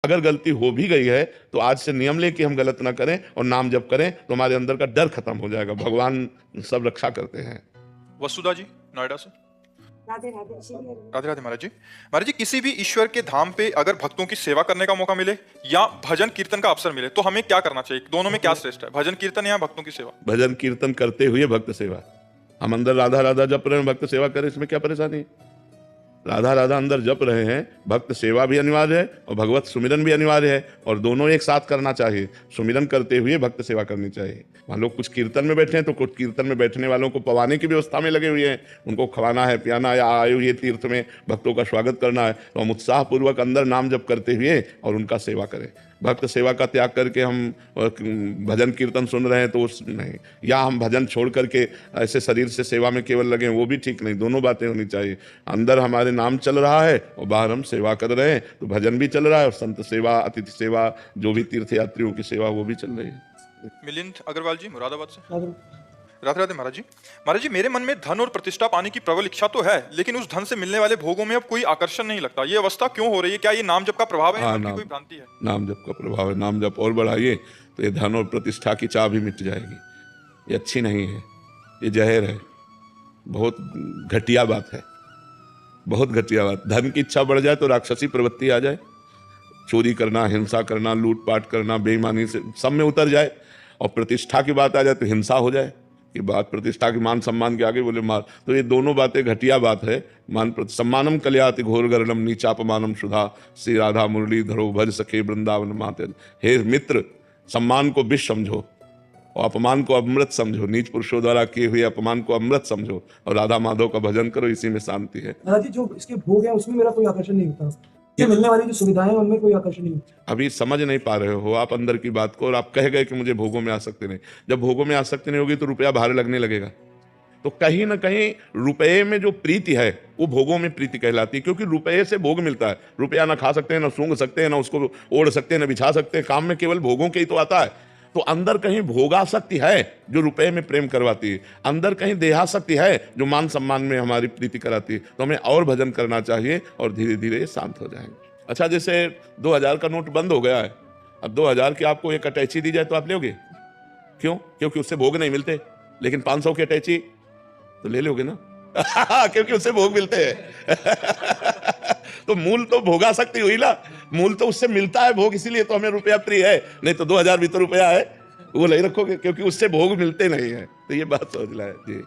अगर गलती हो भी गई है तो आज से नियम ले कि हम गलत ना करें और नाम जप करें, तो हमारे अंदर का डर खत्म हो जाएगा। भगवान सब रक्षा करते हैं। वसुधा जी नोएडा से। राधे राधे राधे राधे महाराज जी। महाराज जी, किसी भी ईश्वर के धाम पे अगर भक्तों की सेवा करने का मौका मिले या भजन कीर्तन का अवसर मिले तो हमें क्या करना चाहिए? दोनों में क्या श्रेष्ठ है, भजन कीर्तन या भक्तों की सेवा? भजन कीर्तन करते हुए भक्त सेवा। हम अंदर राधा राधा जप रहे हैं, भक्त सेवा करें, इसमें क्या परेशानी है? राधा राधा अंदर जप रहे हैं, भक्त सेवा भी अनिवार्य है और भगवत सुमिरन भी अनिवार्य है, और दोनों एक साथ करना चाहिए। सुमिरन करते हुए भक्त सेवा करनी चाहिए। मान लो कुछ कीर्तन में बैठे हैं तो कुछ कीर्तन में बैठने वालों को पवाने की व्यवस्था में लगे हुए हैं, उनको खवाना है, पियाना है, या आए हुए तीर्थ में भक्तों का स्वागत करना है, तो हम उत्साहपूर्वक अंदर नाम जप करते हुए और उनका सेवा करें। भक्त सेवा का त्याग करके हम भजन कीर्तन सुन रहे हैं तो उस नहीं, या हम भजन छोड़ करके ऐसे शरीर से सेवा में केवल लगे, वो भी ठीक नहीं। दोनों बातें होनी चाहिए। अंदर हमारे नाम चल रहा है और बाहर हम सेवा कर रहे हैं, तो भजन भी चल रहा है और संत सेवा, अतिथि सेवा, जो भी तीर्थ यात्रियों की सेवा वो भी चल रही है। मिलिंद अग्रवाल जी मुरादाबाद से। राधे राधे महाराज जी। महाराज जी, मेरे मन में धन और प्रतिष्ठा पाने की प्रबल इच्छा तो है, लेकिन उस धन से मिलने वाले भोगों में अब कोई आकर्षण नहीं लगता। ये अवस्था क्यों हो रही है? क्या ये नाम जप का प्रभाव है या कोई भ्रांति है? नाम जप का प्रभाव है। नाम जप और बढ़ाइए तो ये धन और प्रतिष्ठा की चाह भी मिट जाएगी। ये अच्छी नहीं है, ये जहर है, बहुत घटिया बात है, बहुत घटिया बात। धन की इच्छा बढ़ जाए तो राक्षसी प्रवृत्ति आ जाए, चोरी करना, हिंसा करना, लूटपाट करना, बेईमानी से सब में उतर जाए, और प्रतिष्ठा की बात आ जाए तो हिंसा हो जाए। ये बात प्रतिष्ठा की, मान सम्मान के आगे बोले मार, तो ये दोनों बातें घटिया बात है। मान सम्मानम कल्याति घोर गरणम नीचापमानम सुधा, श्री राधा मुरली धरो भज सखे वृंदावन माते। हे मित्र, सम्मान को विष समझो और अपमान को अमृत समझो। नीच पुरुषों द्वारा किए हुए अपमान को अमृत समझो और राधा माधव का भजन करो, इसी में शांति है। महाराज जी, जो इसके भोग है उसमें मेरा कोई आकर्षण नहीं होता, ये मिलने वाली जो सुविधाएं हैं उनमें कोई आकर्षण नहीं होता। अभी समझ नहीं पा रहे हो आप अंदर की बात को, और आप कह गए कि मुझे भोगों में आसक्ति नहीं। जब भोगों में आसक्ति नहीं होगी तो रुपया भार लगने लगेगा। तो कहीं ना कहीं रुपये में जो प्रीति है वो भोगों में प्रीति कहलाती है, क्योंकि रुपये से भोग मिलता है। रुपया ना खा सकते हैं, ना सूंघ सकते हैं, ना उसको ओढ़ सकते हैं, ना बिछा सकते हैं। काम में केवल भोगों के ही तो आता है। तो अंदर कहीं भोगासक्ति है जो रुपए में प्रेम करवाती है, अंदर कहीं देहासक्ति है जो मान सम्मान में हमारी प्रीति कराती है। तो हमें और भजन करना चाहिए और धीरे धीरे शांत हो जाएंगे। अच्छा, जैसे 2000 का नोट बंद हो गया है, अब 2000 की आपको एक अटैची दी जाए तो आप लोगे? क्यों? क्योंकि उससे भोग नहीं मिलते। लेकिन 500 की अटैची तो ले लोगे ना क्योंकि उससे भोग मिलते हैं तो मूल तो भोगासक्ति हुई ना, मूल तो उससे मिलता है भोग, इसीलिए तो हमें रुपया प्रिय है। नहीं तो 2000 भी तो रुपया है, वो नहीं रखोगे क्योंकि उससे भोग मिलते नहीं है। तो ये बात समझ लाए जी।